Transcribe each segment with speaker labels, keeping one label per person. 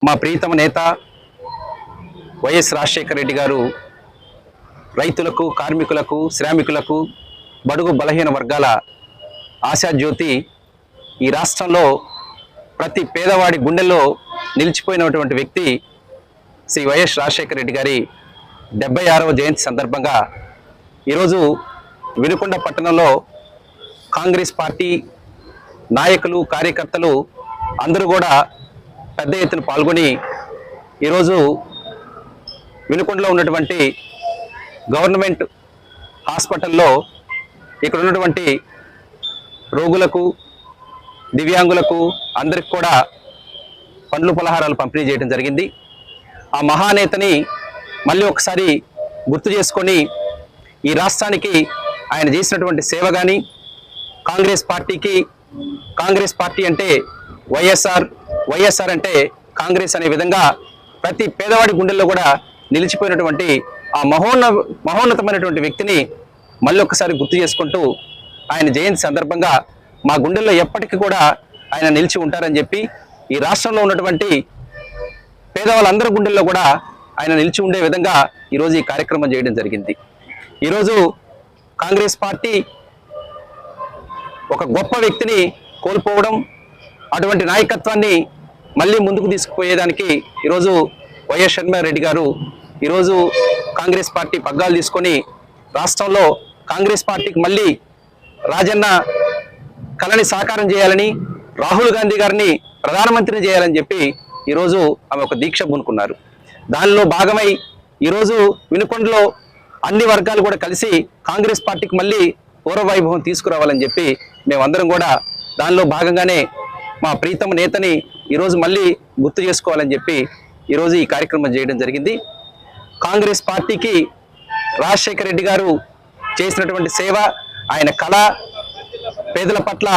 Speaker 1: మా ప్రీతమ నేత వైఎస్ రాజశేఖర రెడ్డి గారు రైతులకు, కార్మికులకు, శ్రామికులకు, బడుగు బలహీన వర్గాల ఆశాజ్యోతి. ఈ రాష్ట్రంలో ప్రతి పేదవాడి గుండెల్లో నిలిచిపోయినటువంటి వ్యక్తి శ్రీ వైఎస్ రాజశేఖర రెడ్డి గారి 76వ జయంతి సందర్భంగా ఈరోజు వినుకొండ పట్టణంలో కాంగ్రెస్ పార్టీ నాయకులు, కార్యకర్తలు అందరూ కూడా పెద్ద ఎత్తున పాల్గొని ఈరోజు వినుకొండలో ఉన్నటువంటి గవర్నమెంట్ హాస్పిటల్లో ఇక్కడ ఉన్నటువంటి రోగులకు, దివ్యాంగులకు అందరికి కూడా పండ్లు పలహారాలు పంపిణీ చేయడం జరిగింది. ఆ మహానేతని మళ్ళీ ఒకసారి గుర్తు చేసుకొని ఈ రాష్ట్రానికి ఆయన చేసినటువంటి సేవ కానీ, కాంగ్రెస్ పార్టీ అంటే వైఎస్ఆర్, వైఎస్ఆర్ అంటే కాంగ్రెస్ అనే విధంగా ప్రతి పేదవాడి గుండెల్లో కూడా నిలిచిపోయినటువంటి ఆ మహోన్నతమైనటువంటి వ్యక్తిని మళ్ళీ ఒకసారి గుర్తు చేసుకుంటూ ఆయన జయంతి సందర్భంగా మా గుండెల్లో ఎప్పటికీ కూడా ఆయన నిలిచి ఉంటారని చెప్పి, ఈ రాష్ట్రంలో ఉన్నటువంటి పేదవాళ్ళందరి గుండెల్లో కూడా ఆయన నిలిచి ఉండే విధంగా ఈరోజు ఈ కార్యక్రమం చేయడం జరిగింది. ఈరోజు కాంగ్రెస్ పార్టీ ఒక గొప్ప వ్యక్తిని కోల్పోవడం, అటువంటి నాయకత్వాన్ని మళ్ళీ ముందుకు తీసుకుపోయేదానికి ఈరోజు వైఎస్ రెడ్డి గారు ఈరోజు కాంగ్రెస్ పార్టీ పగ్గాలు తీసుకొని రాష్ట్రంలో కాంగ్రెస్ పార్టీకి మళ్ళీ రాజన్న కళని సాకారం చేయాలని, రాహుల్ గాంధీ గారిని ప్రధానమంత్రిని చేయాలని చెప్పి ఈరోజు ఆమె ఒక దీక్ష పూనుకున్నారు. దానిలో భాగమై ఈరోజు వినుకొండలో అన్ని వర్గాలు కూడా కలిసి కాంగ్రెస్ పార్టీకి మళ్ళీ పూర్వవైభవం తీసుకురావాలని చెప్పి మేమందరం కూడా దానిలో భాగంగానే మా ప్రీతమ నేతని ఈరోజు మళ్ళీ గుర్తు చేసుకోవాలని చెప్పి ఈరోజు ఈ కార్యక్రమం చేయడం జరిగింది. కాంగ్రెస్ పార్టీకి రాజశేఖర రెడ్డి గారు చేసినటువంటి సేవ, ఆయన కళ, పేదల పట్ల,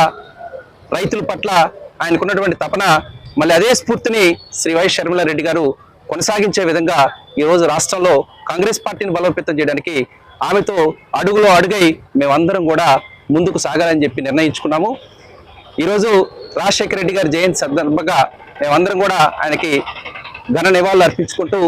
Speaker 1: రైతుల పట్ల ఆయనకున్నటువంటి తపన, మళ్ళీ అదే స్ఫూర్తిని శ్రీ వైఎస్ రెడ్డి గారు కొనసాగించే విధంగా ఈరోజు రాష్ట్రంలో కాంగ్రెస్ పార్టీని బలోపేతం చేయడానికి ఆమెతో అడుగులో అడుగై మేమందరం కూడా ముందుకు సాగాలని చెప్పి నిర్ణయించుకున్నాము. ఈరోజు రాజశేఖర రెడ్డి గారి జయంతి సందర్భంగా మేమందరం కూడా ఆయనకి ఘన నివాళులు అర్పించుకుంటూ